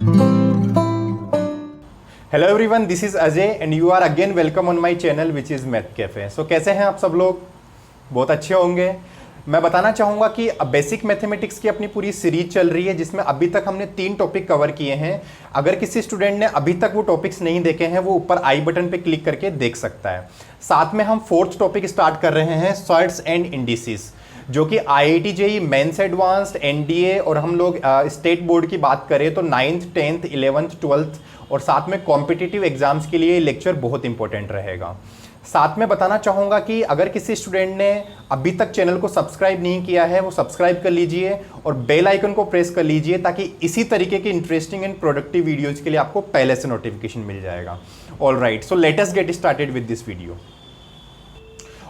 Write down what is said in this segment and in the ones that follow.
Hello everyone, this is Ajay and you are again welcome on my channel which is Math Cafe. So कैसे हैं आप सब लोग? बहुत अच्छे होंगे। मैं बताना चाहूँगा कि बेसिक मैथमेटिक्स की अपनी पूरी सीरीज चल रही है जिसमें अभी तक हमने 3 टॉपिक कवर किए हैं। अगर किसी स्टूडेंट ने अभी तक वो टॉपिक्स नहीं देखे हैं वो ऊपर आई बटन पे क्लिक करके देख सकता है। साथ में हम 4th टॉपिक स्टार्ट कर रहे हैं, सॉर्ट्स एंड इंडिसेस, जो कि IIT JEE mains advanced, NDA और हम लोग स्टेट बोर्ड की बात करें तो 9th 10th 11th 12th और साथ में कॉम्पिटिटिव एग्जाम्स के लिए लेक्चर बहुत इंपॉर्टेंट रहेगा। साथ में बताना चाहूँगा कि अगर किसी स्टूडेंट ने अभी तक चैनल को सब्सक्राइब नहीं किया है वो सब्सक्राइब कर लीजिए और बेल आइकन को प्रेस कर लीजिए ताकि इसी तरीके की इंटरेस्टिंग एंड प्रोडक्टिव वीडियोज़ के लिए आपको पहले से नोटिफिकेशन मिल जाएगा। All right, so let us get started with this video.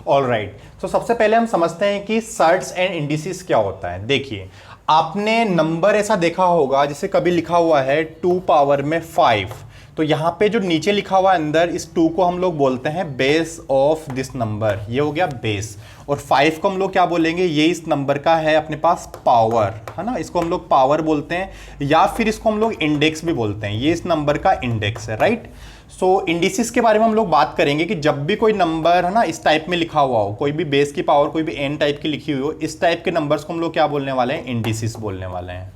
All right, तो सबसे पहले हम समझते हैं कि सर्ट्स एंड इंडिसेस क्या होता है। देखिए, आपने नंबर ऐसा देखा होगा जैसे कभी लिखा हुआ है 2 पावर में 5, तो यहाँ पे जो नीचे लिखा हुआ है अंदर, इस 2 को हम लोग बोलते हैं बेस ऑफ दिस नंबर, ये हो गया बेस। और 5 को हम लोग क्या बोलेंगे, ये इस नंबर का है अपने पास पावर, है ना, इसको हम लोग पावर बोलते हैं या फिर इसको हम लोग इंडेक्स भी बोलते हैं, ये इस नंबर का इंडेक्स है, राइट। सो इंडिसेस के बारे में हम लोग बात करेंगे कि जब भी कोई नंबर, है ना, इस टाइप में लिखा हुआ हो, कोई भी बेस की पावर कोई भी n टाइप की लिखी हुई हो, इस टाइप के नंबर्स को हम लोग क्या बोलने वाले हैं, इंडिसेस बोलने वाले हैं।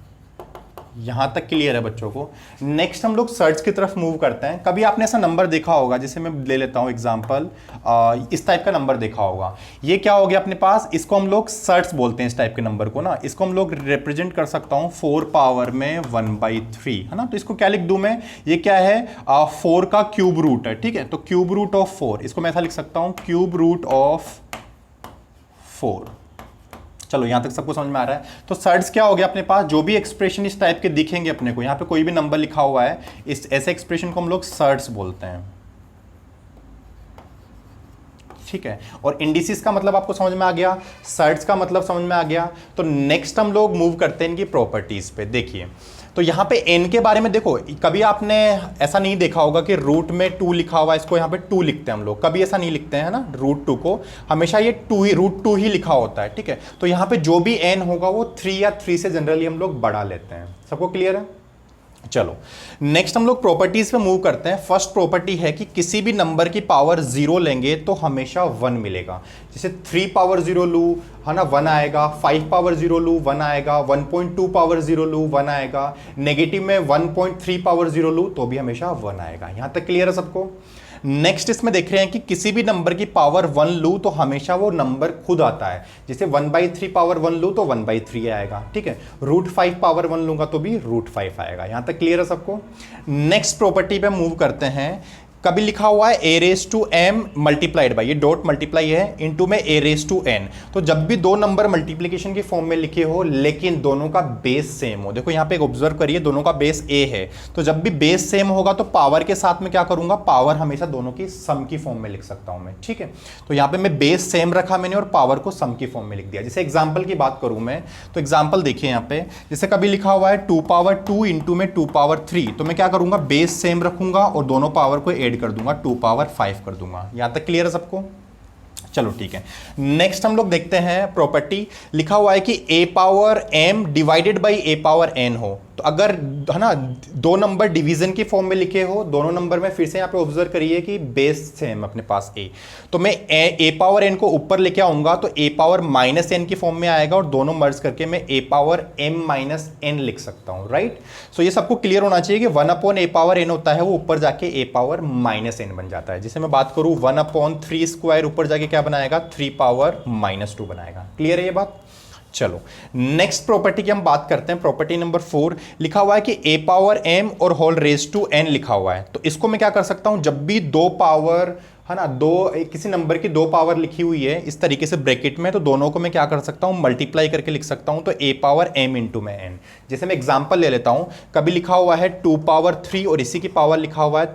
यहां तक क्लियर है बच्चों को? नेक्स्ट हम लोग सर्च की तरफ मूव करते हैं। कभी आपने ऐसा नंबर देखा होगा, जैसे मैं ले लेता हूं एग्जांपल, इस टाइप का नंबर देखा होगा, ये क्या हो गया अपने पास, इसको हम लोग सर्च बोलते हैं इस टाइप के नंबर को ना। इसको हम लोग रिप्रेजेंट कर सकता हूं 4 पावर में 1/3, है ना। तो इसको क्या लिख दूं मैं, ये क्या है, 4 का क्यूब रूट है, ठीक है। तो क्यूब रूट ऑफ 4, इसको मैं ऐसा लिख सकता हूं, क्यूब रूट ऑफ 4। चलो यहां तक सबको समझ में आ रहा है। तो सर्ट्स क्या हो गया अपने पास, जो भी एक्सप्रेशन इस टाइप के दिखेंगे अपने को, यहां पे कोई भी नंबर लिखा हुआ है, इस ऐसे एक्सप्रेशन को हम लोग सर्ट्स बोलते हैं, ठीक है। और इंडिसेस का मतलब आपको समझ में आ गया, सर्ट्स का मतलब समझ में आ गया। तो नेक्स्ट हम लोग मूव करते हैं इनकी प्रॉपर्टीज पे। देखिए, तो यहाँ पे n के बारे में देखो, कभी आपने ऐसा नहीं देखा होगा कि रूट में 2 लिखा हुआ है, इसको यहाँ पे 2 लिखते हैं हम लोग, कभी ऐसा नहीं लिखते हैं ना, रूट 2 को हमेशा ये 2 ही, रूट 2 ही लिखा होता है, ठीक है। तो यहाँ पे जो भी n होगा वो 3 या 3 से जनरली हम लोग बढ़ा लेते हैं। सबको क्लियर है? चलो नेक्स्ट हम लोग प्रॉपर्टीज पे मूव करते हैं। फर्स्ट प्रॉपर्टी है कि किसी भी नंबर की पावर 0 लेंगे तो हमेशा 1 मिलेगा। जैसे 3 पावर 0 लूँ, है ना, 1 आएगा, 5 पावर 0 लूँ 1 आएगा, 1.2 पावर 0 लूँ 1 आएगा, नेगेटिव में 1.3 पावर 0 लूँ तो भी हमेशा 1 आएगा। यहां तक क्लियर है सबको? नेक्स्ट इसमें देख रहे हैं कि किसी भी नंबर की पावर 1 लूँ तो हमेशा वो नंबर खुद आता है। जैसे 1/3 पावर 1 लूँ तो 1/3 आएगा, ठीक है। रूट 5 पावर 1 लूंगा तो भी रूट 5 आएगा। यहां तक क्लियर है सबको? नेक्स्ट प्रॉपर्टी पे मूव करते हैं। कभी लिखा हुआ है a raise to m multiplied by, ये डॉट मल्टीप्लाई है, इनटू में a रेज टू n। तो जब भी दो नंबर मल्टीप्लिकेशन के फॉर्म में लिखे हो लेकिन दोनों का बेस सेम हो, देखो यहाँ पे एक ऑब्जर्व करिए, दोनों का बेस a है, तो जब भी बेस सेम होगा तो पावर के साथ में क्या करूंगा, पावर हमेशा दोनों की सम की फॉर्म में लिख सकता हूं मैं, ठीक है। तो यहाँ पे मैं बेस सेम रखा मैंने और पावर को सम की फॉर्म में लिख दिया। जैसे एग्जाम्पल की बात करूं मैं, तो एग्जाम्पल देखिए यहाँ पे, जैसे कभी लिखा हुआ है 2 पावर 2 इंटू में 2 पावर 3, तो मैं क्या करूंगा, बेस सेम रखूंगा और दोनों पावर को ऐड कर दूंगा, 2 पावर 5 कर दूंगा। यहां तक क्लियर है सबको? चलो ठीक है। नेक्स्ट हम लोग देखते हैं प्रॉपर्टी, लिखा हुआ है कि a power m divided by a power n हो। तो अगर, है ना, दो नंबर डिवीजन की फॉर्म में लिखे हो, दोनों नंबर में फिर से यहाँ पे ऑब्जर्व करिए कि बेस सेम अपने पास a, तो मैं a पावर n को ऊपर लेके आऊंगा तो a पावर माइनस n की फॉर्म में आएगा और दोनों मर्ज करके मैं a power m minus n लिख सकता हूँ, राइट। सो ये सबको क्लियर होना चाहिए कि 1/a पावर n होता है वो ऊपर जाके a पावर माइनस n बन जाता है। जैसे मैं बात करूँ 1/3 स्क्वायर, ऊपर जाके क्या बनाएगा, 3 पावर माइनस 2 बनाएगा। क्लियर है ये बात? चलो नेक्स्ट प्रॉपर्टी की हम बात करते हैं। प्रॉपर्टी नंबर 4, लिखा हुआ है कि a पावर m और होल रेज टू n लिखा हुआ है। तो इसको मैं क्या कर सकता हूं, जब भी दो पावर, है ना, किसी नंबर की 2 पावर लिखी हुई है इस तरीके से ब्रैकेट में, तो दोनों को मैं क्या कर सकता हूं, मल्टीप्लाई करके लिख सकता हूं, तो a पावर m इंटू में n। जैसे मैं एग्जांपल ले लेता हूं, कभी लिखा हुआ है 2 पावर 3 और इसी की पावर लिखा हुआ है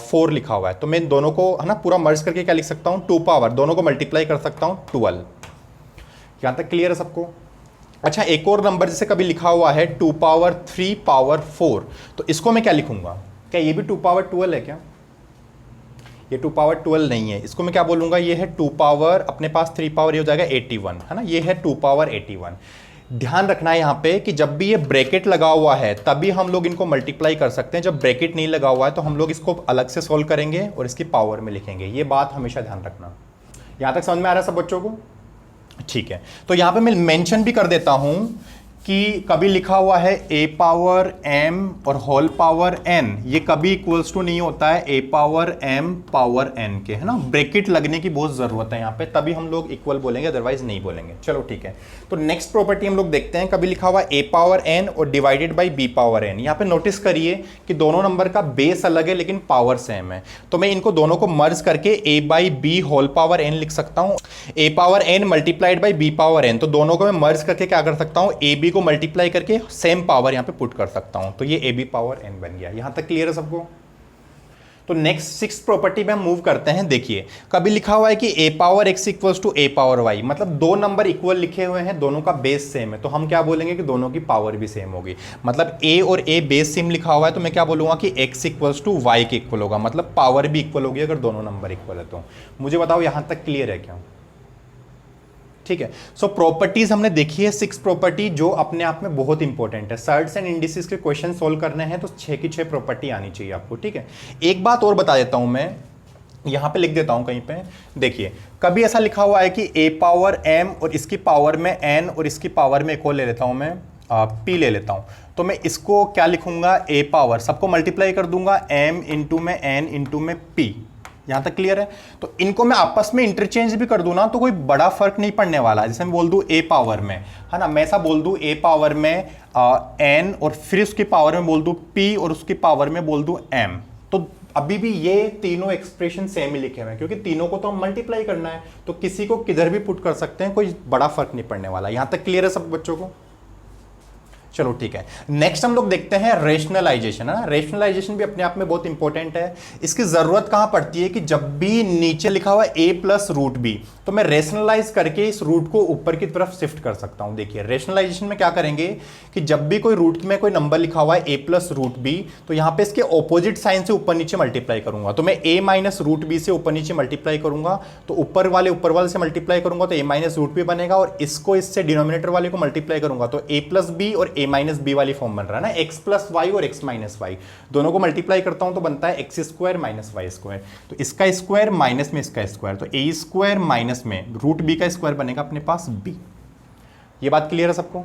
4 लिखा हुआ है, तो मैं दोनों को, है ना, पूरा मर्ज करके क्या लिख सकता हूं, 2 पावर, दोनों को मल्टीप्लाई कर सकता हूं 12। यहां तक क्लियर है सबको? अच्छा, एक और नंबर जैसे कभी लिखा हुआ है 2 पावर 3 पावर 4, तो इसको मैं क्या लिखूंगा, क्या ये भी 2 पावर 12 है क्या? ये 2 पावर 12 नहीं है, इसको मैं क्या बोलूंगा, ये है 2 पावर, अपने पास 3 पावर ये हो जाएगा 81, है ना, ये है 2 पावर 81। ध्यान रखना है यहाँ पे कि जब भी ये ब्रैकेट लगा हुआ है तभी हम लोग इनको मल्टीप्लाई कर सकते हैं, जब ब्रैकेट नहीं लगा हुआ है तो हम लोग इसको अलग से सॉल्व करेंगे और इसकी पावर में लिखेंगे। ये बात हमेशा ध्यान रखना। यहाँ तक समझ में आ रहा है सब बच्चों को? ठीक है, तो यहाँ पे मैं मेंशन भी कर देता हूँ कि कभी लिखा हुआ है a पावर m और होल पावर n, ये कभी इक्वल्स टू नहीं होता है a power m power n के, है ना। ब्रैकेट लगने की बहुत ज़रूरत है यहाँ पे, तभी हम लोग इक्वल बोलेंगे, अदरवाइज नहीं बोलेंगे। चलो ठीक है, तो नेक्स्ट प्रॉपर्टी हम लोग देखते हैं। कभी लिखा हुआ है a पावर n और divided by b power n। यहाँ पे नोटिस करिए कि दोनों नंबर का बेस अलग है लेकिन पावर सेम है, तो मैं इनको दोनों को मर्ज करके a by b whole power n लिख सकता हूँ। a power n multiplied by b power n, तो दोनों को मैं मर्ज करके क्या कर सकता हूँ, a b को मल्टीप्लाई करके सेम पावर यहां पे पुट कर सकता हूं, तो ये ए बी पावर एन बन गया। यहां तक क्लियर है सबको? तो नेक्स्ट सिक्स प्रॉपर्टी में हम मूव करते हैं। देखिए, कभी लिखा हुआ है कि a power x equals to a power y, मतलब दो नंबर इक्वल लिखे हुए हैं, दोनों का बेस सेम है, तो हम क्या बोलेंगे कि दोनों की पावर भी सेम होगी। मतलब a और a बेस सेम लिखा हुआ है तो मैं क्या बोलूंगा कि x इक्वल्स टू y के इक्वल होगा, मतलब पावर भी इक्वल होगी अगर दोनों नंबर इक्वल है तो। मुझे बताओ यहां तक क्लियर है क्या? ठीक है, सो प्रॉपर्टीज हमने देखी है, सिक्स प्रॉपर्टी जो अपने आप में बहुत इंपॉर्टेंट है। सर्ट्स एंड इंडिसेस के क्वेश्चन सोल्व करने हैं तो 6 की 6 प्रॉपर्टी आनी चाहिए आपको। ठीक है, एक बात और बता देता हूं मैं, यहां पे लिख देता हूं कहीं पे। देखिए, कभी ऐसा लिखा हुआ है कि a पावर m और इसकी पावर में n और इसकी पावर में एक और ले लेता हूं मैं, p ले लेता हूं, तो मैं इसको क्या लिखूंगा, a पावर, सबको मल्टीप्लाई कर दूंगा m इंटू में n इंटू में p। यहां तक क्लियर है? तो इनको मैं आपस में इंटरचेंज भी कर दूं ना तो कोई बड़ा फर्क नहीं पड़ने वाला। जैसे मैं बोल दूं a पावर में, है ना, मैं ऐसा बोल दूं a पावर में n और फिर उसकी पावर में बोल दूं p और उसकी पावर में बोल दूं m, तो अभी भी ये तीनों एक्सप्रेशन सेम ही लिखे हुए हैं, क्योंकि तीनों को तो हम मल्टीप्लाई करना है, तो किसी को किधर भी पुट कर सकते हैं, कोई बड़ा फर्क नहीं पड़ने वाला। यहां तक क्लियर है सब बच्चों को? चलो ठीक है, नेक्स्ट हम लोग देखते हैं रेशनलाइजेशन, है ना। रेशनलाइजेशन भी अपने आप में बहुत इंपॉर्टेंट है। इसकी जरूरत कहां पड़ती है कि जब भी नीचे लिखा हुआ a प्लस रूट बी, तो मैं रेशनलाइज करके इस रूट को ऊपर की तरफ शिफ्ट कर सकता हूं। देखिए, रेशनलाइजेशन में क्या करेंगे कि जब भी कोई रूट में कोई नंबर लिखा हुआ है a प्लस रूट बी, तो यहां पे इसके ऑपोजिट साइन से ऊपर नीचे मल्टीप्लाई करूंगा, तो मैं a माइनस रूट बी से ऊपर नीचे मल्टीप्लाई करूंगा, तो ऊपर वाले से मल्टीप्लाई करूंगा तो a माइनस रूट बी बनेगा, और इसको इससे डिनोमिनेटर वाले को मल्टीप्लाई करूंगा तो a प्लस बी और a माइनस बी वाली फॉर्म बन रहा है ना, x प्लस वाई और x माइनस वाई, दोनों को मल्टीप्लाई करता हूं तो बनता है x square minus y square, तो इसका स्क्वायर माइनस में इसका स्क्वायर, तो a स्क्वायर माइनस में रूट बी का स्क्वायर बनेगा अपने पास b। ये बात क्लियर है सबको?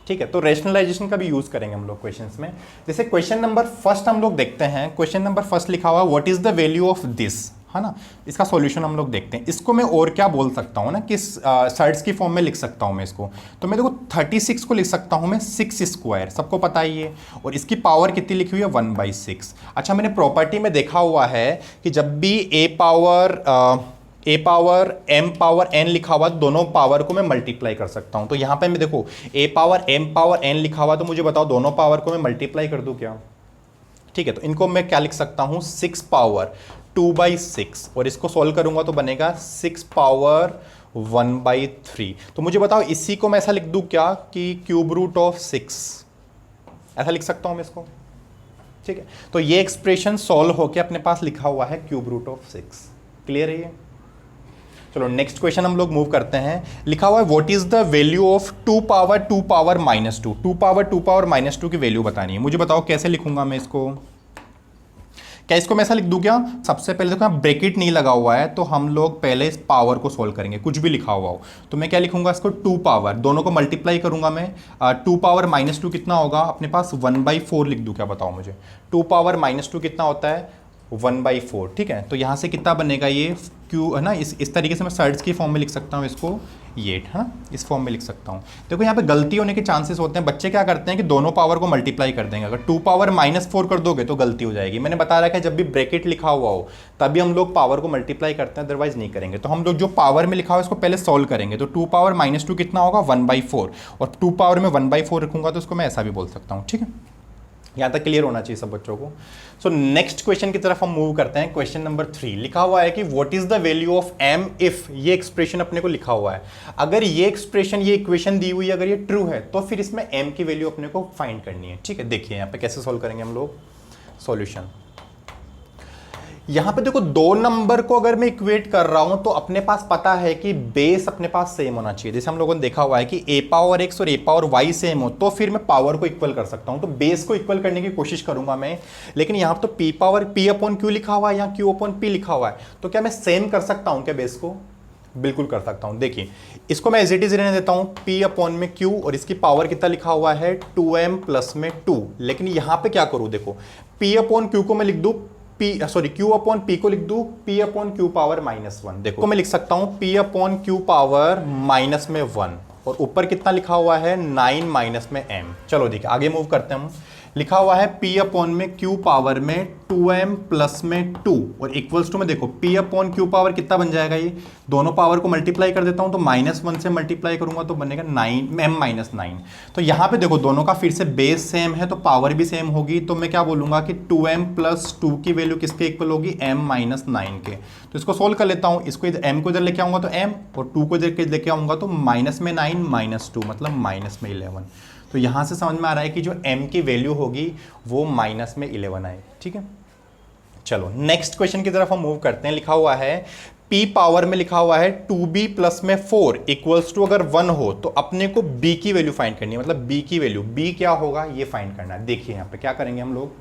ठीक है, तो रेशनलाइजेशन का भी यूज करेंगे हम लोग क्वेश्चंस में। जैसे क्वेश्चन नंबर फर्स्ट हम लोग देखते हैं, क्वेश्चन नंबर फर्स्ट लिखा हुआ what is the value of this, है ना। इसका सॉल्यूशन हम लोग देखते हैं। इसको मैं और क्या बोल सकता हूँ ना, किस सर्ट्स की फॉर्म में लिख सकता हूँ मैं इसको, तो मैं देखो 36 को लिख सकता हूँ मैं 6 स्क्वायर, सबको पता ही है, और इसकी पावर कितनी लिखी हुई है 1/6। अच्छा, मैंने प्रॉपर्टी में देखा हुआ है कि जब भी a power m power n लिखा हुआ, दोनों पावर को मैं मल्टीप्लाई कर सकता हूं। तो यहां पे मैं देखो a power m power n लिखा हुआ, तो मुझे बताओ दोनों पावर को मैं मल्टीप्लाई कर दूं क्या? ठीक है, तो इनको मैं क्या लिख सकता हूं, 6 पावर 2/6, और इसको सॉल्व करूंगा तो बनेगा 6 पावर 1/3। तो मुझे बताओ इसी को मैं ऐसा लिख दूं क्या कि क्यूब रूट ऑफ 6, ऐसा लिख सकता हूं मैं इसको? ठीक है, तो ये एक्सप्रेशन सॉल्व होकर अपने पास लिखा हुआ है क्यूब रूट ऑफ 6। क्लियर है ये? चलो नेक्स्ट क्वेश्चन हम लोग मूव करते हैं। लिखा हुआ है what is the value of 2 power -2 2 power 2 power -2 की वैल्यू बतानी है। मुझे बताओ कैसे लिखूंगा मैं इसको? क्या इसको मैं ऐसा लिख दूं क्या? सबसे पहले देखो यहाँ ब्रैकेट नहीं लगा हुआ है, तो हम लोग पहले इस पावर को सोल्व करेंगे, कुछ भी लिखा हुआ हो। तो मैं क्या लिखूंगा इसको, 2 पावर, दोनों को मल्टीप्लाई करूंगा मैं, 2 पावर -2 कितना होगा अपने पास, 1/4 लिख दूं क्या? बताओ मुझे, 2 पावर -2 कितना होता है, 1/4। ठीक है, तो यहाँ से कितना बनेगा ये क्यू, है ना। इस तरीके से मैं सर्ट्स की फॉर्म में लिख सकता हूँ इसको, ये है ना, इस फॉर्म में लिख सकता हूँ। देखो यहाँ पे गलती होने के चांसेस होते हैं, बच्चे क्या करते हैं कि दोनों पावर को मल्टीप्लाई कर देंगे। अगर 2 पावर -4 कर दोगे तो गलती हो जाएगी। मैंने बता रखा है जब भी ब्रैकेट लिखा हुआ हो तभी हम लोग पावर को मल्टीप्लाई करते हैं, अदरवाइज नहीं करेंगे। तो हम लोग जो पावर में लिखा हुआ है इसको पहले सॉल्व करेंगे। तो 2 पावर -2 कितना होगा, 1/4, और 2 पावर में 1/4 रखूंगा तो उसको मैं ऐसा भी बोल सकता हूँ। ठीक है, यहाँ तक क्लियर होना चाहिए सब बच्चों को। सो नेक्स्ट क्वेश्चन की तरफ हम मूव करते हैं। क्वेश्चन नंबर 3 लिखा हुआ है कि what is the value of m if, ये एक्सप्रेशन अपने को लिखा हुआ है। अगर ये एक्सप्रेशन, ये इक्वेशन दी हुई है, अगर ये ट्रू है तो फिर इसमें m की वैल्यू अपने को फाइंड करनी है। ठीक है, देखिए यहाँ पे कैसे सॉल्व करेंगे हम लोग सॉल्यूशन। यहां पे देखो दो नंबर को अगर मैं इक्वेट कर रहा हूं तो अपने पास पता है कि बेस अपने पास सेम होना चाहिए। जैसे हम लोगों ने देखा हुआ है कि a पावर x और a पावर y सेम हो तो फिर मैं पावर को इक्वल कर सकता हूं, तो बेस को इक्वल करने की कोशिश करूंगा मैं। लेकिन यहां पर तो p power p upon q लिखा हुआ है, यहाँ q अपॉन p लिखा हुआ है, तो क्या मैं सेम कर सकता हूं क्या बेस को? बिल्कुल कर सकता हूं। देखिए इसको मैं एज इट इज रहने देता हूं, p अपॉन में q और इसकी पावर कितना लिखा हुआ है 2m प्लस में 2। लेकिन यहां पे क्या करूं, देखो p अपॉन q को मैं लिख दूं q अपॉन p को लिख दूं p अपॉन q पावर -1। देखो मैं लिख सकता हूं p upon q power minus में 1 और ऊपर कितना लिखा हुआ है 9 माइनस में m। चलो देखिए आगे मूव करते हैं हम। लिखा हुआ है p अपॉन में q पावर में 2m प्लस में 2 और इक्वल्स टू में देखो p अपॉन q पावर कितना बन जाएगा, ये दोनों पावर को मल्टीप्लाई कर देता हूं तो -1 से मल्टीप्लाई करूंगा तो बनेगा 9m-9। तो यहां पे देखो दोनों का फिर से बेस सेम है तो पावर भी सेम होगी, तो मैं क्या बोलूंगा कि 2m प्लस 2 की वैल्यू किसके इक्वल होगी m-9 के। तो इसको सोल्व कर लेता हूं, इसको m को इधर लेके आऊंगा तो m और 2 को इधर लेके आऊंगा तो -9 -2 मतलब -11। तो यहां से समझ में आ रहा है कि जो m की वैल्यू होगी वो -11 आए। ठीक है, चलो नेक्स्ट क्वेश्चन की तरफ हम मूव करते हैं। लिखा हुआ है p पावर में लिखा हुआ है 2b प्लस में 4 इक्वल्स टू अगर 1 हो तो अपने को b की वैल्यू फाइंड करनी है, मतलब b की वैल्यू b क्या होगा ये फाइंड करना है। देखिए यहां पे क्या करेंगे हम लोग,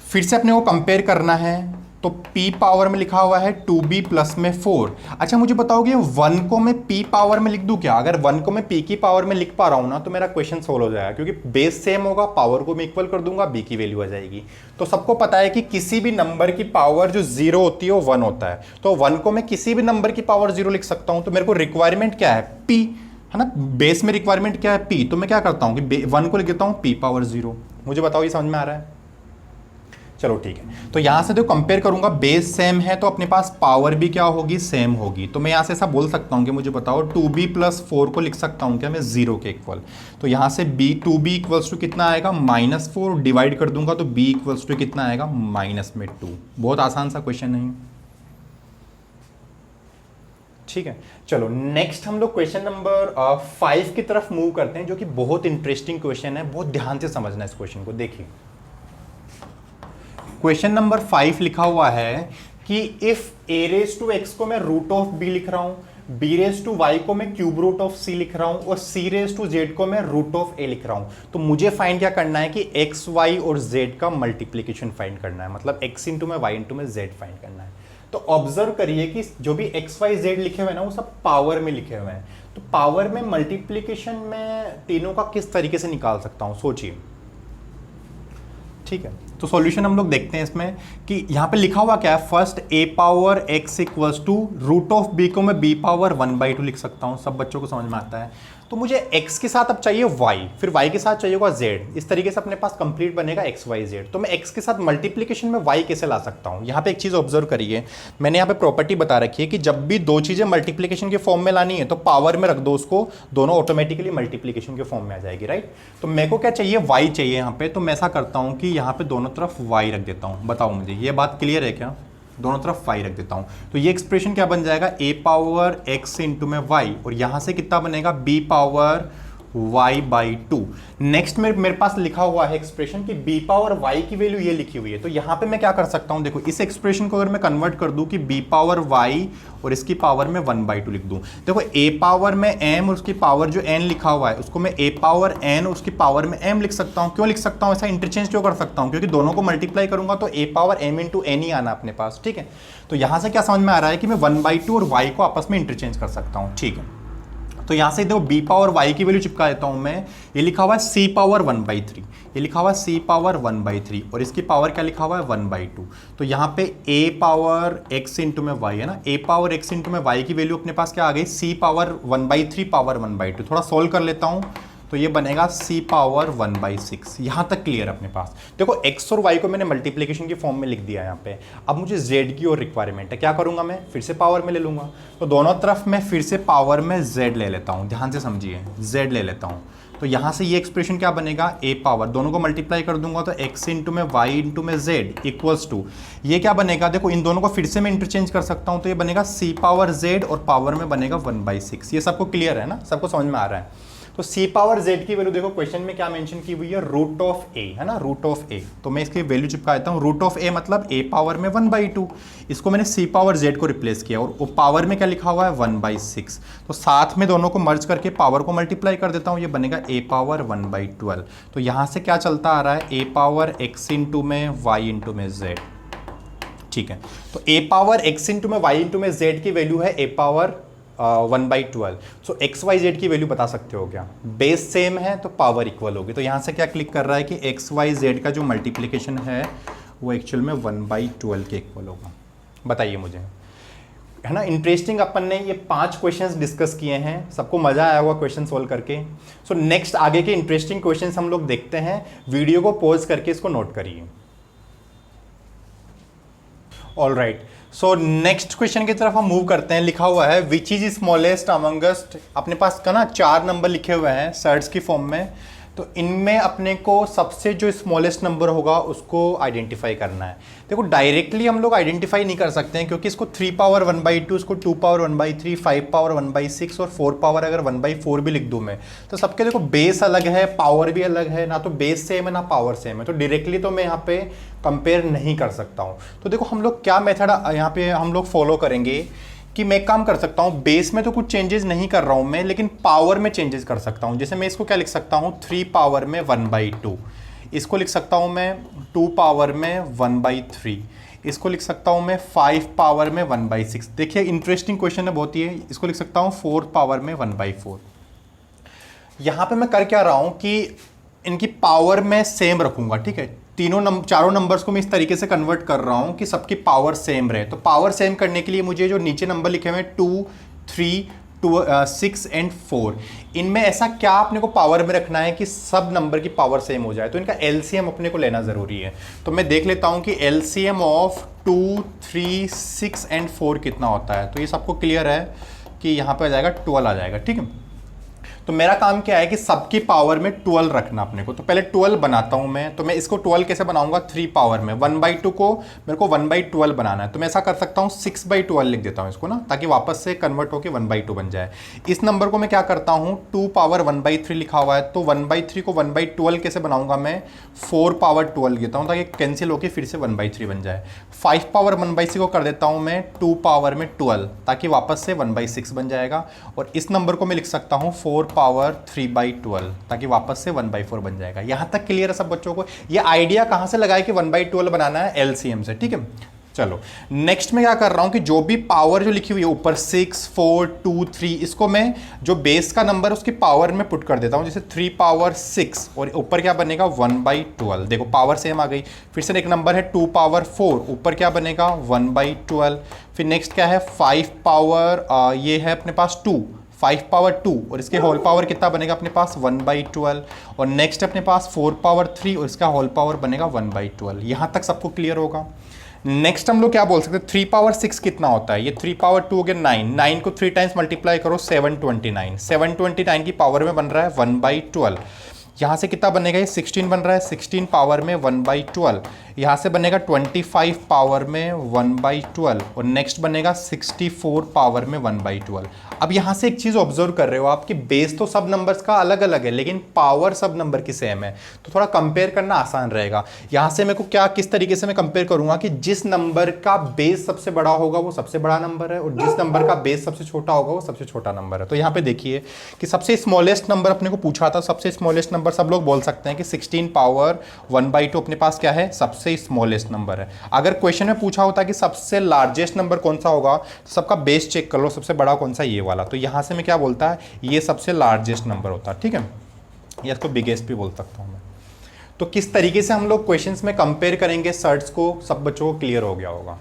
फिर से अपने को कंपेयर करना है। तो p पावर में लिखा हुआ है 2b प्लस में 4। अच्छा मुझे बताओगे 1 को मैं p पावर में लिख दूं क्या? अगर 1 को मैं p की पावर में लिख पा रहा हूं ना तो मेरा क्वेश्चन सोल्व हो जाएगा, क्योंकि बेस सेम होगा, पावर को मैं इक्वल कर दूंगा, b की वैल्यू आ जाएगी। तो सबको पता है कि किसी भी नंबर की पावर जो 0 होती है वो 1 होता है, तो 1 को मैं किसी भी नंबर की पावर 0 लिख सकता हूं। तो मेरे को रिक्वायरमेंट क्या है p, है ना, बेस में रिक्वायरमेंट क्या है p, तो मैं क्या करता हूं कि 1 को लिख देता हूं p पावर 0। मुझे बताओ ये समझ में आ रहा है? चलो ठीक है, तो यहां से तो कंपेयर करूंगा, बेस सेम है तो अपने पास पावर भी क्या होगी सेम होगी। तो मैं यहां से ऐसा बोल सकता हूं कि मुझे बताओ 2b प्लस 4 को लिख सकता हूं क्या मैं 0 के इक्वल। तो यहां से 2b इक्वल्स टू कितना आएगा -4, डिवाइड कर दूंगा तो b इक्वल्स टू कितना आएगा -2। बहुत आसान सा क्वेश्चन नहीं। ठीक है, चलो नेक्स्ट हम लोग क्वेश्चन नंबर 5 की तरफ मूव करते हैं, जो कि बहुत इंटरेस्टिंग क्वेश्चन है। बहुत ध्यान से समझना इस क्वेश्चन को। देखिए क्वेश्चन नंबर 5 लिखा हुआ है कि if a raise to x को मैं रूट ऑफ b लिख रहा हूं, b रेज टू y को मैं क्यूब रूट ऑफ c लिख रहा हूं और c रेज टू z को मैं रूट ऑफ a लिख रहा हूं, तो मुझे फाइंड क्या करना है कि x y और z का मल्टीप्लीकेशन फाइंड करना है, मतलब x इंटू में y इंटू में z फाइंड करना है। तो ऑब्जर्व करिए कि जो भी x y z लिखे हुए हैं ना वो सब पावर में लिखे हुए हैं। तो पावर में मल्टीप्लीकेशन में तीनों का किस तरीके से निकाल सकता हूं, सोचिए। ठीक है, तो सॉल्यूशन हम लोग देखते हैं इसमें कि यहाँ पे लिखा हुआ क्या है। First a power x equals to root of b को मैं b पावर 1/2 लिख सकता हूँ, सब बच्चों को समझ में आता है। तो मुझे x के साथ अब चाहिए y, फिर y के साथ चाहिए होगा z। इस तरीके से अपने पास कंप्लीट बनेगा x y z। तो मैं x के साथ मल्टीप्लीकेशन में y कैसे ला सकता हूँ? यहाँ पे एक चीज़ ऑब्जर्व करिए, मैंने यहाँ पे प्रॉपर्टी बता रखी है कि जब भी दो चीज़ें मल्टीप्लीकेशन के फॉर्म में लानी है तो पावर में रख दो उसको, दोनों ऑटोमेटिकली मल्टीप्लीकेशन के फॉर्म में आ जाएगी, राइट। तो मेरे को क्या चाहिए y चाहिए यहाँ पे, तो मैं ऐसा करता हूँ कि यहाँ पे दोनों तरफ y रख देता हूँ। बताओ मुझे ये बात क्लियर है क्या? दोनों तरफ y रख देता हूं तो ये एक्सप्रेशन क्या बन जाएगा a पावर x इंटू में y और यहां से कितना बनेगा b पावर y/2। नेक्स्ट में मेरे पास लिखा हुआ है एक्सप्रेशन कि b पावर y की वैल्यू ये लिखी हुई है। तो यहां पे मैं क्या कर सकता हूं, देखो इस एक्सप्रेशन को अगर मैं कन्वर्ट कर दूं कि b पावर y और इसकी पावर में 1/2 लिख दूं। देखो a पावर में m और उसकी पावर जो n लिखा हुआ है उसको मैं a पावर n और उसकी पावर में m लिख सकता हूं। क्यों लिख सकता हूं, ऐसा इंटरचेंज क्यों कर सकता हूं? क्योंकि दोनों को मल्टीप्लाई करूंगा तो a power m into n ही आना अपने पास। ठीक है, तो यहां से क्या समझ में आ रहा है कि मैं 1/2 और y को आपस में इंटरचेंज कर सकता हूं। ठीक है, तो यहां से देखो b पावर y की वैल्यू चिपका देता हूं मैं। ये लिखा हुआ है c पावर 1/3, ये लिखा हुआ है c पावर 1/3 और इसकी पावर क्या लिखा हुआ है 1/2। तो यहाँ पे a पावर x इंटू में y है ना, a पावर x इंटू में y की वैल्यू अपने पास क्या आ गई c पावर 1/3 पावर 1/2। थोड़ा सोल्व कर लेता हूँ तो ये बनेगा c पावर 1/6। यहाँ तक क्लियर अपने पास। देखो x और y को मैंने मल्टीप्लिकेशन की फॉर्म में लिख दिया यहाँ पे। अब मुझे z की और रिक्वायरमेंट है, क्या करूँगा मैं, फिर से पावर में ले लूँगा। तो दोनों तरफ मैं फिर से पावर में z ले लेता हूँ, ध्यान से समझिए, z ले लेता हूँ। तो यहाँ से ये एक्सप्रेशन क्या बनेगा, a पावर, दोनों को मल्टीप्लाई कर दूंगा तो x इंटू में y इंटू में z इक्वल्स टू ये क्या बनेगा, देखो इन दोनों को फिर से मैं इंटरचेंज कर सकता हूँ तो ये बनेगा c पावर z और पावर में बनेगा 1/6। ये सबको क्लियर है ना, सबको समझ में आ रहा है। तो सी पावर जेड की वैल्यू देखो क्वेश्चन में क्या मेंशन की हुई है, रूट ऑफ ए, है ना, रूट ऑफ ए। तो मैं इसकी वैल्यू चिपका देता हूँ, रूट ऑफ ए मतलब ए पावर में 1/2, इसको मैंने सी पावर जेड को रिप्लेस किया और वो पावर में क्या लिखा हुआ है 1/6। तो साथ में दोनों को मर्ज करके पावर को मल्टीप्लाई कर देता हूँ, ये बनेगा ए पावर 1/12। तो यहाँ से क्या चलता आ रहा है, ए पावर एक्स इंटू में वाई इंटू में जेड, ठीक है। तो ए पावर एक्स इंटू में वाई इंटू में जेड की वैल्यू है ए पावर 1/12। सो एक्स वाई जेड की वैल्यू बता सकते हो क्या, बेस सेम है तो पावर इक्वल होगी। तो यहाँ से क्या क्लिक कर रहा है कि एक्स वाई जेड का जो मल्टीप्लिकेशन है वो एक्चुअल में 1/12 के इक्वल होगा। बताइए मुझे, है ना। इंटरेस्टिंग अपन ने ये 5 क्वेश्चंस डिस्कस किए हैं, सबको मजा आया होगा क्वेश्चन सोल्व करके। सो नेक्स्ट आगे के इंटरेस्टिंग क्वेश्चंस हम लोग देखते हैं, वीडियो को पॉज करके इसको नोट करिए। All right, so next question की तरफ हम मूव करते हैं। लिखा हुआ है विच इज स्मॉलेस्ट अमंगस्ट, अपने पास का ना 4 नंबर लिखे हुए हैं सर्ट्स की फॉर्म में। तो इनमें अपने को सबसे जो स्मॉलेस्ट नंबर होगा उसको आइडेंटिफाई करना है। देखो डायरेक्टली हम लोग आइडेंटिफाई नहीं कर सकते हैं, क्योंकि इसको 3 पावर 1/2, इसको 2 पावर 1/3, 5 पावर 1/6 और 4 पावर अगर 1/4 भी लिख दूं मैं, तो सबके देखो बेस अलग है, पावर भी अलग है, ना तो बेस सेम है ना पावर सेम है। तो डायरेक्टली तो मैं यहाँ पे कंपेयर नहीं कर सकता हूँ। तो देखो हम लोग क्या मेथड यहाँ पे हम लोग फॉलो करेंगे कि मैं एक काम कर सकता हूं, बेस में तो कुछ चेंजेस नहीं कर रहा हूं मैं, लेकिन पावर में चेंजेस कर सकता हूं। जैसे मैं इसको क्या लिख सकता हूं, 3 पावर में 1/2, इसको लिख सकता हूं मैं 2 पावर में 1/3, इसको लिख सकता हूं मैं 5 पावर में 1/6। देखिए इंटरेस्टिंग क्वेश्चन है बहुत ही, इसको लिख सकता हूं 4 पावर में 1/4। यहां पे मैं कर क्या रहा हूं कि इनकी पावर में सेम रखूंगा, ठीक है। चारों नंबर्स को मैं इस तरीके से कन्वर्ट कर रहा हूं कि सबकी पावर सेम रहे। तो पावर सेम करने के लिए मुझे जो नीचे नंबर लिखे हुए हैं 2, 3, 6 एंड 4, इनमें ऐसा क्या अपने को पावर में रखना है कि सब नंबर की पावर सेम हो जाए। तो इनका एलसीएम अपने को लेना जरूरी है। तो मैं देख लेता हूं कि एलसीएम ऑफ 2, 3, 6 एंड 4 कितना होता है। तो ये सबको क्लियर है कि यहाँ पे आ जाएगा 12 आ जाएगा, ठीक है। तो मेरा काम क्या है कि सबकी पावर में 12 रखना अपने को। तो पहले 12 बनाता हूं मैं। तो मैं इसको 12 कैसे बनाऊंगा, 3 पावर में 1/2 को मेरे को 1/12 बनाना है। तो मैं ऐसा कर सकता हूं 6/12 लिख देता हूं इसको ना, ताकि वापस से कन्वर्ट होकर 1/2 बन जाए। इस नंबर को मैं क्या करता हूं, 2 पावर 1/3 लिखा हुआ है, तो 1/3 को 1/12 कैसे बनाऊंगा मैं, 4 पावर 12 लेता हूं ताकि कैंसिल होकर फिर से 1/3 बन जाए। 5 पावर 1/6 को कर देता हूं मैं 2 पावर में 12 ताकि वापस से 1/6 बन जाएगा। और इस नंबर को मैं लिख सकता हूं 4 पावर 3/12 ताकि वापस से 1/4 बन जाएगा। यहां तक क्लियर है सब बच्चों को। ये आइडिया कहां से लगाए कि 1/12 बनाना है, एलसीएम से, ठीक है। चलो नेक्स्ट में क्या कर रहा हूं कि जो भी पावर जो लिखी हुई है ऊपर 6, 4, 2, 3, इसको मैं जो बेस का नंबर है उसकी पावर में पुट कर देता हूं। जैसे 3 पावर 6 और ऊपर क्या बनेगा 1/12। देखो पावर सेम आ गई। फिर से एक नंबर है 2 पावर 4, ऊपर क्या बनेगा 1/12। फिर नेक्स्ट क्या है 5 पावर ये है अपने पास 2, 5 पावर 2 और इसके होल पावर कितना बनेगा अपने पास 1/12। और नेक्स्ट अपने पास 4 पावर 3 और इसका होल पावर बनेगा 1/12। यहां तक सबको क्लियर होगा। नेक्स्ट हम लोग क्या बोल सकते हैं, 3 पावर 6 कितना होता है, ये 3 पावर 2 हो गया 9, 9 को 3 टाइम्स मल्टीप्लाई करो 729, 729 की पावर में बन रहा है 1/12। यहाँ से कितना बनेगा, ये 16 बन रहा है, 16 पावर में 1/12। यहाँ से बनेगा 25 पावर में 1/12 और नेक्स्ट बनेगा 64 पावर में 1/12। अब यहाँ से एक चीज़ ऑब्जर्व कर रहे हो आप कि बेस तो सब नंबर्स का अलग अलग है लेकिन पावर सब नंबर की सेम है, तो थोड़ा कंपेयर करना आसान रहेगा। यहाँ से मेरे को क्या किस तरीके से मैं कंपेयर करूँगा कि जिस नंबर का बेस सबसे बड़ा होगा वो सबसे बड़ा नंबर है और जिस नंबर का बेस सबसे छोटा होगा वो सबसे छोटा नंबर है। तो यहाँ पे देखिए कि सबसे स्मॉलेस्ट नंबर अपने को पूछा था, सबसे स्मॉलेस्ट नंबर सब लोग बोल सकते हैं कि 16 पावर 1/2 अपने पास क्या है, सबसे स्मॉलेस्ट नंबर है। अगर क्वेश्चन में पूछा होता कि सबसे लार्जेस्ट नंबर कौन सा होगा तो सबका बेस चेक कर लो, सबसे बड़ा कौन सा, ये वाला। तो यहां से मैं क्या बोलता है, ये सबसे लार्जेस्ट नंबर होता है, ठीक है। या इसको बिगेस्ट भी बोल सकता हूं मैं। तो किस तरीके से हम लोग क्वेश्चंस में कंपेयर करेंगे सर्ट्स को, सब बच्चों को क्लियर हो गया होगा,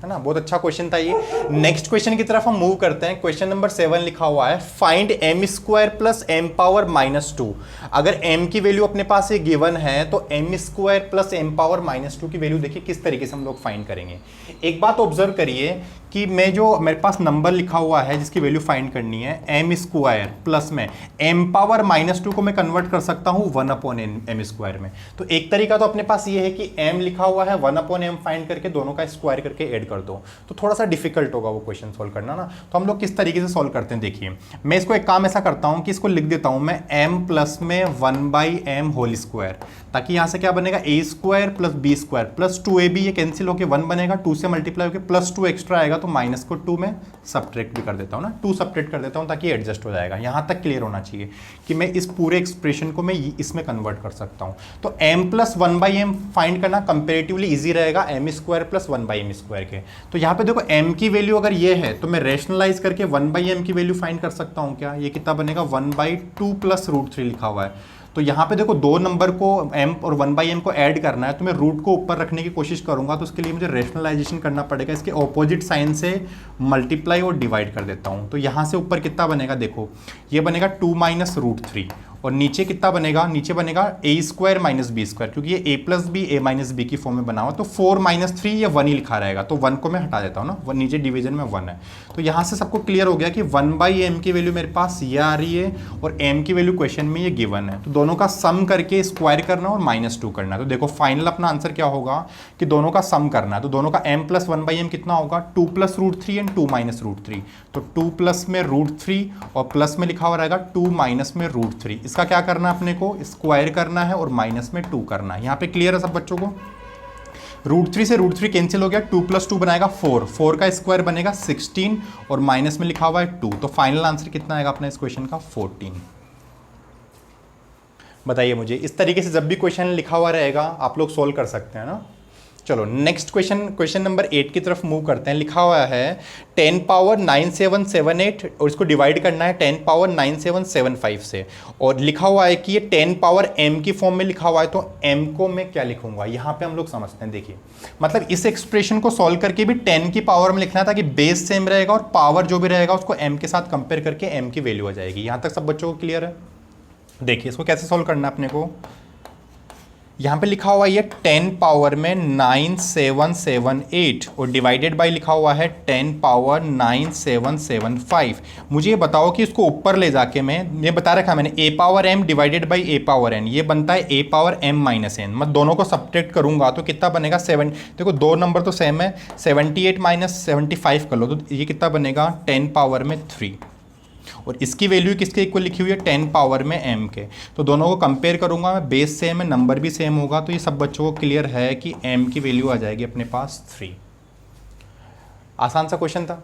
है ना। बहुत अच्छा क्वेश्चन था ये। नेक्स्ट क्वेश्चन की तरफ हम मूव करते हैं। क्वेश्चन नंबर 7 लिखा हुआ है find m² plus m power -2। अगर m की वैल्यू अपने पास ये गिवन है तो m² प्लस m पावर -2 की वैल्यू देखिए किस तरीके से हम लोग फाइंड करेंगे। एक बात ऑब्जर्व करिए कि मैं जो मेरे पास नंबर लिखा हुआ है जिसकी वैल्यू फाइंड करनी है m² प्लस में m पावर -2 को मैं कन्वर्ट कर सकता हूं 1/m² में। तो एक तरीका तो अपने पास ये है कि m लिखा हुआ है 1/m फाइंड करके दोनों का स्क्वायर करके ऐड कर दो, तो थोड़ा सा डिफिकल्ट होगा वो क्वेश्चन सॉल्व करना ना। तो हम लोग किस तरीके से सॉल्व करते हैं, देखिए मैं इसको एक काम ऐसा करता हूँ कि इसको लिख देता हूँ मैं m प्लस में 1/m होल स्क्वायर, ताकि यहाँ से क्या बनेगा a square plus b square plus 2ab, ये कैंसिल होकर 1 बनेगा, 2 से मल्टीप्लाई होकर प्लस 2 एक्स्ट्रा आएगा, तो माइनस को 2 में सब्ट्रैक्ट भी कर देता हूँ ना, 2 सब्ट्रैक्ट कर देता हूँ ताकि एडजस्ट हो जाएगा। यहाँ तक क्लियर होना चाहिए कि मैं इस पूरे एक्सप्रेशन को मैं इसमें कन्वर्ट कर सकता हूँ। तो m प्लस 1/m फाइंड करना कंपेरेटिवली इजी रहेगा m square plus 1/m square के। तो यहाँ पे देखो m की वैल्यू अगर ये है तो मैं रेशनलाइज करके 1/m की वैल्यू फाइंड कर सकता हूँ क्या, ये कितना बनेगा 1/2 प्लस √3 लिखा हुआ है। तो यहाँ पे देखो दो नंबर को m और 1/m को ऐड करना है, तो मैं रूट को ऊपर रखने की कोशिश करूंगा, तो उसके लिए मुझे रेशनलाइजेशन करना पड़ेगा, इसके ऑपोजिट साइन से मल्टीप्लाई और डिवाइड कर देता हूँ। तो यहाँ से ऊपर कितना बनेगा, देखो ये बनेगा 2 माइनस √3, और नीचे कितना बनेगा, नीचे बनेगा a square minus b square, क्योंकि ये a plus b a minus b की फॉर्म में बना हुआ, तो 4 माइनस 3 ये 1 ही लिखा रहेगा, तो 1 को मैं हटा देता हूँ ना, वो नीचे डिवीजन में 1 है। तो यहाँ से सबको क्लियर हो गया कि 1/m की वैल्यू मेरे पास ये आ रही है और m की वैल्यू क्वेश्चन में ये गिवन है, तो दोनों का सम करके स्क्वायर करना और -2 करना। तो देखो फाइनल अपना आंसर क्या होगा कि दोनों का सम करना है, तो दोनों का m प्लस 1/m कितना होगा, 2 प्लस √3 एंड 2 माइनस √3, तो 2 प्लस में √3 और प्लस में लिखा हुआ रहेगा 2 माइनस में √3। इसका क्या करना है, अपने को स्क्वायर करना है और माइनस में 2 करना है। यहाँ पे क्लियर है सब बच्चों को, √3 से √3 कैंसिल हो गया, 2 प्लस 2 बनाएगा 4, 4 का स्क्वायर बनेगा 16 और माइनस में लिखा हुआ है 2, तो फाइनल आंसर कितना आएगा अपना इस क्वेश्चन का 14। बताइए मुझे, इस तरीके से जब भी क्वेश्चन लिखा हुआ रहेगा आप लोग सोल्व कर सकते हैं ना। चलो नेक्स्ट क्वेश्चन नंबर 8 की तरफ मूव करते हैं। लिखा हुआ है 10 पावर 9778 और इसको डिवाइड करना है 10 पावर 9775 से, और लिखा हुआ है कि ये 10 पावर m की फॉर्म में लिखा हुआ है, तो m को मैं क्या लिखूंगा, यहाँ पे हम लोग समझते हैं। देखिए मतलब इस एक्सप्रेशन को सॉल्व करके भी 10 की पावर में लिखना है, ताकि बेस सेम रहेगा और पावर जो भी रहेगा उसको m के साथ कंपेयर करके m की वैल्यू आ जाएगी। यहाँ तक सब बच्चों को क्लियर है। देखिए इसको कैसे सॉल्व करना है अपने को, यहाँ पे लिखा हुआ है ये 10 पावर में 9778 और डिवाइडेड बाय लिखा हुआ है 10 पावर 9775। मुझे ये बताओ कि इसको ऊपर ले जाके मैं, ये बता रखा मैंने a power m divided by a power n, ये बनता है a power m minus n। मैं दोनों को सब्ट्रैक्ट करूंगा तो कितना बनेगा 7, देखो दो नंबर तो सेम है, 78 माइनस 75 कर लो तो ये कितना बनेगा 10 पावर में 3, और इसकी वैल्यू किसके इक्वल लिखी हुई है 10 पावर में m के। तो दोनों को कंपेयर करूंगा मैं, बेस सेम है नंबर भी सेम होगा, तो ये सब बच्चों को क्लियर है कि m की वैल्यू आ जाएगी अपने पास 3। आसान सा क्वेश्चन था।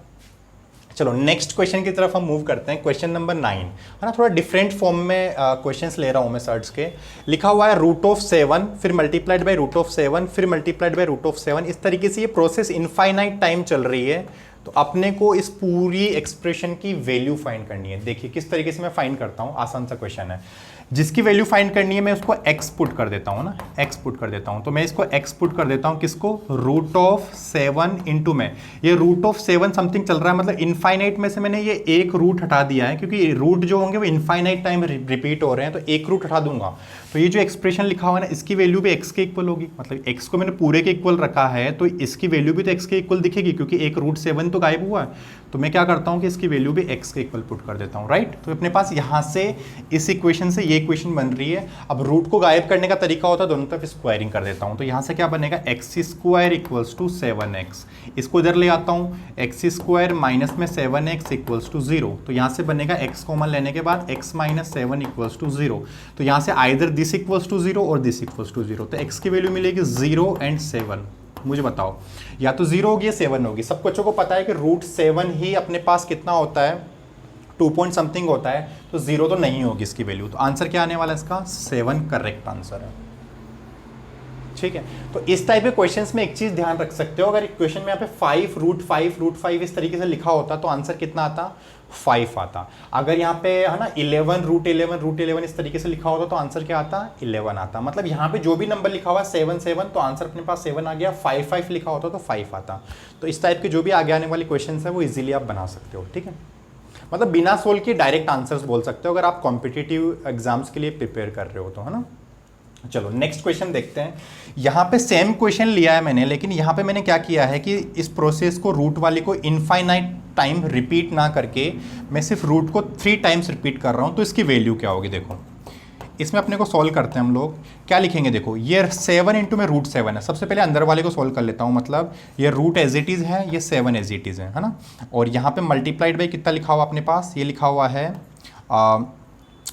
चलो नेक्स्ट क्वेश्चन की तरफ हम मूव करते हैं। क्वेश्चन नंबर 9 है ना, थोड़ा डिफरेंट फॉर्म में क्वेश्चंस ले रहा हूँ मैं सर्च के। लिखा हुआ है √7 फिर मल्टीप्लाइड बाय √7 फिर मल्टीप्लाइड बाय √7। इस तरीके से ये प्रोसेस इनफाइनाइट टाइम चल रही है, तो अपने को इस पूरी एक्सप्रेशन की वैल्यू फाइंड करनी है। देखिए किस तरीके से मैं फाइंड करता हूँ, आसान सा क्वेश्चन है। जिसकी वैल्यू फाइंड करनी है मैं उसको x पुट कर देता हूँ ना, x पुट कर देता हूँ। तो मैं इसको x पुट कर देता हूँ किसको, √7 इंटू में ये √7 समथिंग चल रहा है, मतलब इनफाइनाइट में से मैंने ये एक रूट हटा दिया है, क्योंकि रूट जो होंगे वो इनफाइनाइट टाइम रिपीट हो रहे हैं, तो एक रूट हटा दूंगा। तो ये जो एक्सप्रेशन लिखा हुआ है ना, इसकी वैल्यू भी x के इक्वल होगी, मतलब x को मैंने पूरे के इक्वल रखा है तो इसकी वैल्यू भी तो x के इक्वल दिखेगी, क्योंकि एक √7 तो गायब हुआ है। तो मैं क्या करता हूँ कि इसकी वैल्यू भी x के इक्वल पुट कर देता हूँ, राइट। तो अपने पास यहाँ से इस इक्वेशन से ये इक्वेशन बन रही है। अब रूट को गायब करने का तरीका होता है दोनों तरफ स्क्वायरिंग कर देता हूँ, तो यहाँ से क्या बनेगा x square equals to 7x। इसको इधर ले आता हूँ, x स्क्वायर माइनस में 7x इक्वल्स टू 0। तो यहाँ से बनेगा x कॉमन लेने के बाद x माइनस 7 इक्वल्स टू 0। तो यहाँ से आइदर दिस इक्वल्स टू 0 और दिस इक्वल्स टू 0। तो x की वैल्यू मिलेगी 0 एंड 7। मुझे बताओ या तो 0 होगी या 7 होगी। सब बच्चों को पता है कि √7 ही अपने पास कितना होता है, 2 पॉइंट समथिंग होता है, तो 0 तो नहीं होगी इसकी वैल्यू। तो आंसर क्या आने वाला है इसका, 7 करेक्ट आंसर है। ठीक है, तो इस टाइप के क्वेश्चंस में एक चीज ध्यान रख सकते हो, अगर क्वेश्चन में यहाँ पे 5 √5 इस तरीके से लिखा होता तो आंसर कितना आता, 5 आता। अगर यहाँ पे है ना 11 √11 इस तरीके से लिखा होता तो आंसर क्या आता, 11 आता। मतलब यहाँ पे जो भी नंबर लिखा हुआ 7 तो आंसर अपने पास 7 आ गया। 5 लिखा होता तो 5 आता। तो इस टाइप के जो भी आगे आने वाले क्वेश्चन है वो इजिली आप बना सकते हो। ठीक है, मतलब बिना सोल्व के डायरेक्ट आंसर्स बोल सकते हो अगर आप कॉम्पिटिटिव एग्जाम्स के लिए प्रिपेयर कर रहे हो तो, है ना। चलो नेक्स्ट क्वेश्चन देखते हैं। यहाँ पे सेम क्वेश्चन लिया है मैंने, लेकिन यहाँ पे मैंने क्या किया है कि इस प्रोसेस को रूट वाले को इनफाइनाइट टाइम रिपीट ना करके मैं सिर्फ रूट को 3 टाइम्स रिपीट कर रहा हूँ। तो इसकी वैल्यू क्या होगी, देखो इसमें अपने को सॉल्व करते हैं हम लोग। क्या लिखेंगे, देखो ये 7 इंटू में √7 है। सबसे पहले अंदर वाले को सॉल्व कर लेता हूँ, मतलब ये रूट एज इट इज़ है, ये 7 एज इट इज़ है ना। और यहाँ पे मल्टीप्लाइड बाई कितना लिखा हुआ अपने पास, ये लिखा हुआ है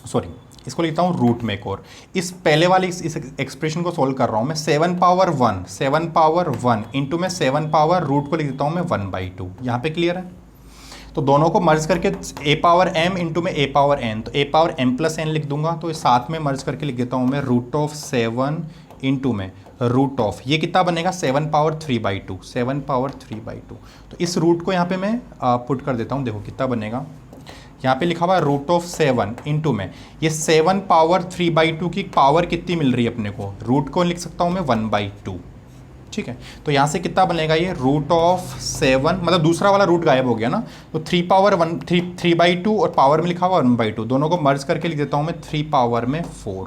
सॉरी इसको लिखता हूँ रूट में एक और। इस पहले वाले इस एक्सप्रेशन को सॉल्व कर रहा हूँ मैं, 7 पावर 1 इंटू में 7 पावर रूट को लिख देता हूँ मैं 1/2। यहाँ पे क्लियर है। तो दोनों को मर्ज करके a पावर m इंटू में a पावर n, तो a power m plus n लिख दूंगा। तो इस साथ में मर्ज करके लिख देता हूँ मैं √7 इंटू में रूट ऑफ, ये कितना बनेगा 7 पावर 3/2, 7 पावर 3/2। तो इस रूट को यहाँ पे मैं पुट कर देता हूँ, देखो कितना बनेगा। यहाँ पे लिखा हुआ है √7 इंटू में ये 7 पावर 3/2 की पावर कितनी मिल रही है अपने को, रूट को लिख सकता हूँ मैं 1/2। ठीक है, तो यहाँ से कितना बनेगा ये √7, मतलब दूसरा वाला रूट गायब हो गया ना। तो 3 पावर 3/2 और पावर में लिखा हुआ 1/2, दोनों को मर्ज करके लिख देता हूँ मैं 3 पावर में 4।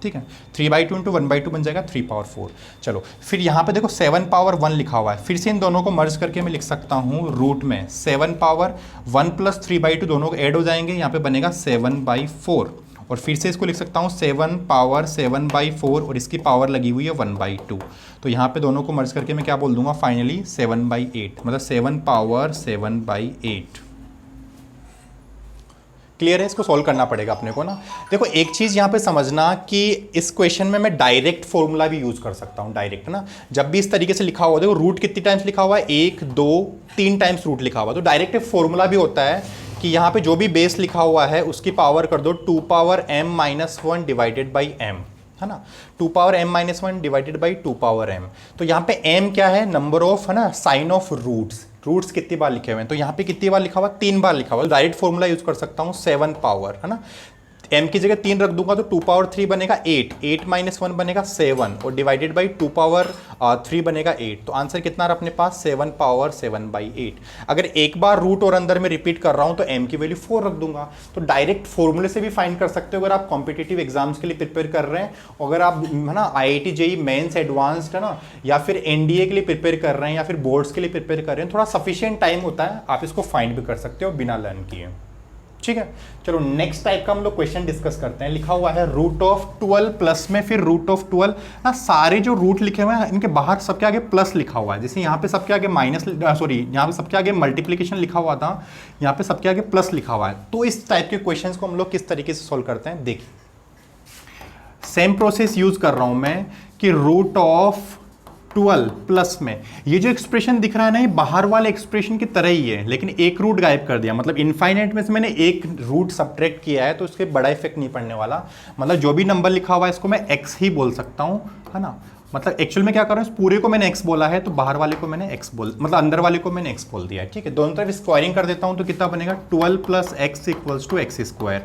ठीक है, 3/2 इंटू 1/2 बन जाएगा 3 पावर 4। चलो फिर यहाँ पे देखो 7 पावर 1 लिखा हुआ है, फिर से इन दोनों को मर्ज करके मैं लिख सकता हूँ रूट में 7 पावर 1 प्लस 3/2, दोनों को ऐड हो जाएंगे, यहाँ पे बनेगा 7/4। और फिर से इसको लिख सकता हूँ 7 पावर 7/4 और इसकी पावर लगी हुई है 1/2। तो यहाँ पे दोनों को मर्ज करके मैं क्या बोल दूंगा फाइनली 7/8, मतलब 7 पावर 7/8। क्लियर है, इसको सॉल्व करना पड़ेगा अपने को ना। देखो एक चीज़ यहाँ पे समझना कि इस क्वेश्चन में मैं डायरेक्ट फॉर्मूला भी यूज़ कर सकता हूँ, डायरेक्ट ना। जब भी इस तरीके से लिखा हुआ, देखो रूट कितनी टाइम्स लिखा हुआ है, 1 2 3 टाइम्स रूट लिखा हुआ, तो डायरेक्ट फॉर्मूला भी होता है कि यहाँ पे जो भी बेस लिखा हुआ है उसकी पावर कर दो 2 power m-1 divided by m, है ना। 2 power m-1 divided by 2 power m। तो यहाँ पे m क्या है, नंबर ऑफ, है ना, साइन ऑफ रूट्स कितनी बार लिखे हुए हैं, तो यहाँ पे कितनी बार लिखा हुआ, 3 बार लिखा हुआ। डायरेक्ट फॉर्मूला यूज कर सकता हूँ 7 पावर, है ना, m की जगह 3 रख दूंगा तो 2 पावर 3 बनेगा 8 माइनस 1 बनेगा 7 और डिवाइडेड बाई 2 पावर 3 बनेगा 8। तो आंसर कितना रहा अपने पास 7 पावर 7/8। अगर एक बार रूट और अंदर में रिपीट कर रहा हूं तो m की वैल्यू 4 रख दूंगा। तो डायरेक्ट फॉर्मूले से भी फाइंड कर सकते हो अगर आप कॉम्पिटिटिव एग्जाम्स के लिए प्रिपेयर कर रहे हैं, अगर आप, है ना, IIT JEE मेंस एडवांस्ड, है ना, या फिर NDA के लिए प्रिपेयर कर रहे हैं या फिर बोर्ड्स के लिए प्रिपेयर कर रहे हैं, थोड़ा सफिशिएंट टाइम होता है, आप इसको फाइंड भी कर सकते हो बिना लर्न किए। ठीक है, चलो नेक्स्ट टाइप का हम लोग क्वेश्चन डिस्कस करते हैं। लिखा हुआ है √12 प्लस में फिर √12 ना, सारे जो रूट लिखे हुए हैं इनके बाहर सबके आगे प्लस लिखा हुआ है। जैसे यहाँ पे सबके आगे माइनस, सॉरी यहाँ पे सबके आगे मल्टीप्लिकेशन लिखा हुआ था, यहाँ पे सबके आगे प्लस लिखा हुआ है। तो इस टाइप के क्वेश्चन को हम लोग किस तरीके से सोल्व करते हैं, देखिए सेम प्रोसेस यूज कर रहा हूं मैं कि √12 प्लस में ये जो एक्सप्रेशन दिख रहा है ना, ये बाहर वाले एक्सप्रेशन की तरह ही है, लेकिन एक रूट गायब कर दिया, मतलब इनफाइनाइट में से मैंने एक रूट सब्ट्रैक्ट किया है, तो उसके बड़ा इफेक्ट नहीं पड़ने वाला। मतलब जो भी नंबर लिखा हुआ है इसको मैं x ही बोल सकता हूँ, है ना। मतलब एक्चुअल में क्या कर रहा हूँ, इस पूरे को मैंने x बोला है तो बाहर वाले को मैंने x बोल, मतलब अंदर वाले को मैंने x बोल दिया है। ठीक है, दोनों तरफ स्क्वायरिंग कर देता हूँ तो कितना बनेगा 12 plus x equals to x²।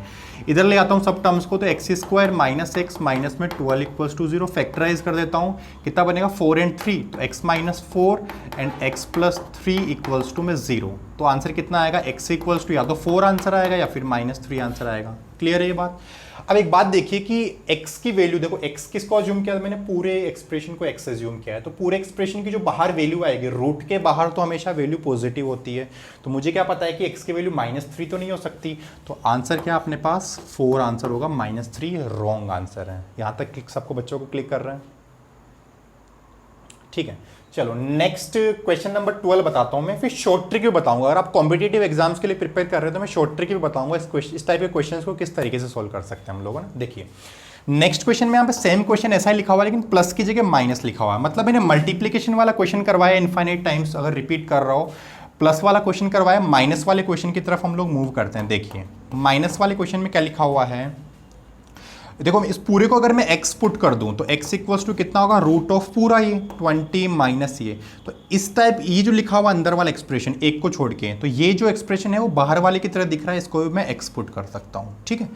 इधर ले आता हूँ सब टर्म्स को, तो x² माइनस x माइनस में 12 इक्वल्स टू 0, फैक्टराइज कर देता हूँ, कितना बनेगा 4 and 3, तो x minus 4 and x plus 3 equals to में 0। तो आंसर कितना आएगा, x इक्वल्स टू या तो 4 आंसर आएगा या फिर -3 आंसर आएगा। क्लियर है ये बात। अब एक बात देखिए कि x की वैल्यू, देखो x किसको अज्यूम किया, मैंने पूरे एक्सप्रेशन को x अज्यूम किया है, तो पूरे एक्सप्रेशन की जो बाहर वैल्यू आएगी, रूट के बाहर तो हमेशा वैल्यू पॉजिटिव होती है। तो मुझे क्या पता है कि x की वैल्यू -3 तो नहीं हो सकती, तो आंसर क्या अपने पास 4 आंसर होगा, -3 रॉन्ग आंसर है। यहाँ तक सबको बच्चों को क्लिक कर रहे हैं, ठीक है। चलो नेक्स्ट क्वेश्चन नंबर 12 बताता हूं मैं, फिर शॉर्ट ट्रिक भी बताऊंगा। अगर आप कॉम्पिटिटिव एग्जाम्स के लिए प्रिपेयर कर रहे हैं तो मैं शॉर्ट ट्रिक भी बताऊंगा इस टाइप के क्वेश्चंस को किस तरीके से सॉल्व कर सकते हैं हम लोग, ना। देखिए नेक्स्ट क्वेश्चन में यहाँ पे सेम क्वेश्चन ऐसा ही लिखा हुआ है, लेकिन प्लस की जगह माइनस लिखा हुआ है। मतलब मैंने मल्टीप्लीकेशन वाला क्वेश्चन करवाया इनफाइनाइट टाइम्स, अगर रिपीट कर रहा हो, प्लस वाला क्वेश्चन करवाया, माइनस वाले क्वेश्चन की तरफ हम लोग मूव करते हैं। देखिए माइनस वाले क्वेश्चन में क्या लिखा हुआ है, देखो इस पूरे को अगर मैं x पुट कर दूं तो x इक्वल्स टू कितना होगा, रूट ऑफ पूरा ये 20 माइनस ये। तो इस टाइप ये जो लिखा हुआ अंदर वाला एक्सप्रेशन एक को छोड़ के, तो ये जो एक्सप्रेशन है वो बाहर वाले की तरह दिख रहा है, इसको भी मैं x पुट कर सकता हूँ। ठीक है,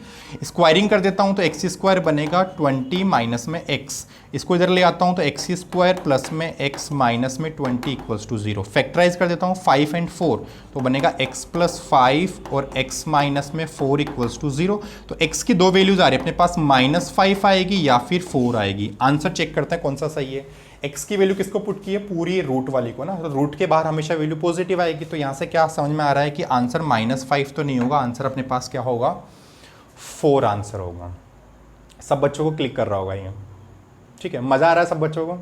स्क्वायरिंग कर देता हूँ तो x² बनेगा 20 माइनस में x, इसको इधर ले आता हूँ तो x² प्लस में x माइनस में 20 इक्वल्स टू 0। फैक्टराइज कर देता हूँ 5 and 4, तो बनेगा x प्लस 5 और x माइनस में 4 इक्वल्स टू 0। तो x की दो वैल्यूज आ रही है अपने पास, -5 आएगी या फिर 4 आएगी। आंसर चेक करते हैं कौन सा सही है। x की वैल्यू किसको पुट की है, पूरी रूट वाली को ना, तो रूट के बाहर हमेशा वैल्यू पॉजिटिव आएगी। तो यहाँ से क्या समझ में आ रहा है कि आंसर -5 तो नहीं होगा, आंसर अपने पास क्या होगा, 4 आंसर होगा। सब बच्चों को क्लिक कर रहा होगा ये, ठीक है, मजा आ रहा है सब बच्चों को।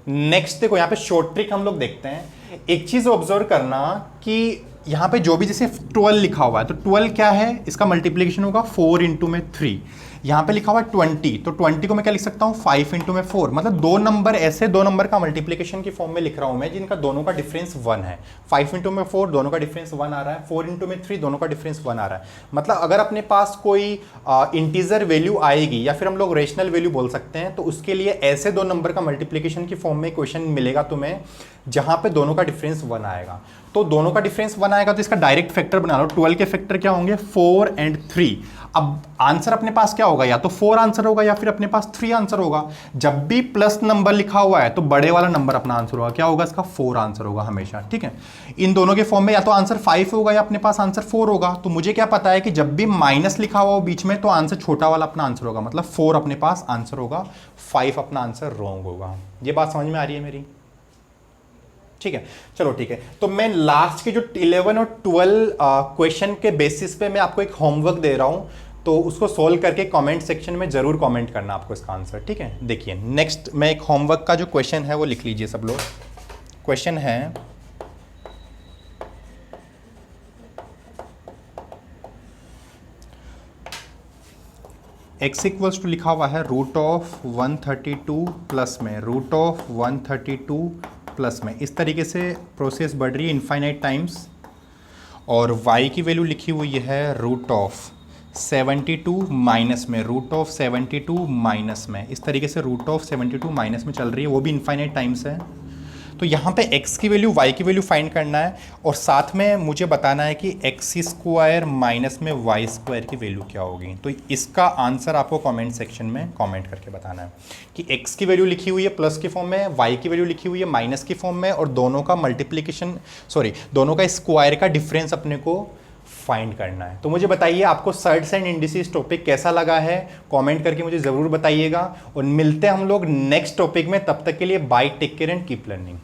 नेक्स्ट देखो यहाँ पे शॉर्ट ट्रिक हम लोग देखते हैं। एक चीज ऑब्जर्व करना कि यहाँ पे जो भी जैसे 12 लिखा हुआ है, तो 12 क्या है, इसका मल्टीप्लिकेशन होगा 4 इंटू में 3। यहाँ पे लिखा हुआ है 20, तो 20 को मैं क्या लिख सकता हूँ 5 इंटू में 4। मतलब दो नंबर, ऐसे दो नंबर का मल्टीप्लिकेशन की फॉर्म में लिख रहा हूँ मैं जिनका दोनों का डिफरेंस 1 है। 5 इंटू में 4 दोनों का डिफरेंस 1 आ रहा है, 4 इंटू में 3 दोनों का डिफरेंस 1 आ रहा है। मतलब अगर अपने पास कोई इंटीजर वैल्यू आएगी या फिर हम लोग रेशनल वैल्यू बोल सकते हैं, तो उसके लिए ऐसे दो नंबर का मल्टीप्लिकेशन की फॉर्म में क्वेश्चन मिलेगा तुम्हें जहां पे दोनों का डिफरेंस 1 आएगा। तो दोनों का डिफरेंस 1 आएगा तो इसका डायरेक्ट फैक्टर बना लो। 12 के फैक्टर क्या होंगे, 4 एंड 3। अब आंसर अपने पास क्या होगा, या तो 4 आंसर होगा या फिर अपने पास 3 आंसर होगा। जब भी प्लस नंबर लिखा हुआ है तो बड़े वाला नंबर अपना आंसर होगा, क्या होगा इसका 4 आंसर होगा हमेशा, ठीक है। इन दोनों के फॉर्म में या तो आंसर 5 होगा या अपने पास आंसर 4 होगा। तो मुझे क्या पता है कि जब भी माइनस लिखा हुआ हो बीच में तो आंसर छोटा वाला अपना आंसर होगा, मतलब 4 अपने पास आंसर होगा, 5 अपना आंसर रॉन्ग होगा। ये बात समझ में आ रही है मेरी, ठीक है। चलो ठीक है, तो मैं लास्ट के जो 11 और 12 क्वेश्चन के बेसिस पे मैं आपको एक होमवर्क दे रहा हूं, तो उसको सोल्व करके कमेंट सेक्शन में जरूर कमेंट करना आपको इसका आंसर, ठीक है। देखिए नेक्स्ट मैं एक होमवर्क का जो क्वेश्चन है वो लिख लीजिए सब लोग। क्वेश्चन है x इक्वल्स टू लिखा हुआ है √132 प्लस में √132 प्लस में। इस तरीके से प्रोसेस बढ़ रही है इनफाइनाइट टाइम्स, और y की वैल्यू लिखी हुई है √72 माइनस में √72 माइनस में। इस तरीके से √72 माइनस में चल रही है, वो भी इनफाइनाइट टाइम्स है। तो यहाँ पे x की वैल्यू y की वैल्यू फाइंड करना है, और साथ में मुझे बताना है कि x² माइनस में y² की वैल्यू क्या होगी। तो इसका आंसर आपको कमेंट सेक्शन में कमेंट करके बताना है कि x की वैल्यू लिखी हुई है प्लस की फॉर्म में, y की वैल्यू लिखी हुई है माइनस की फॉर्म में, और दोनों का मल्टीप्लिकेशन दोनों का स्क्वायर का डिफरेंस अपने को फाइंड करना है। तो मुझे बताइए आपको सर्ट्स एंड इंडिसेस टॉपिक कैसा लगा है, कमेंट करके मुझे ज़रूर बताइएगा। और मिलते हैं हम लोग नेक्स्ट टॉपिक में, तब तक के लिए bye, take care and keep learning.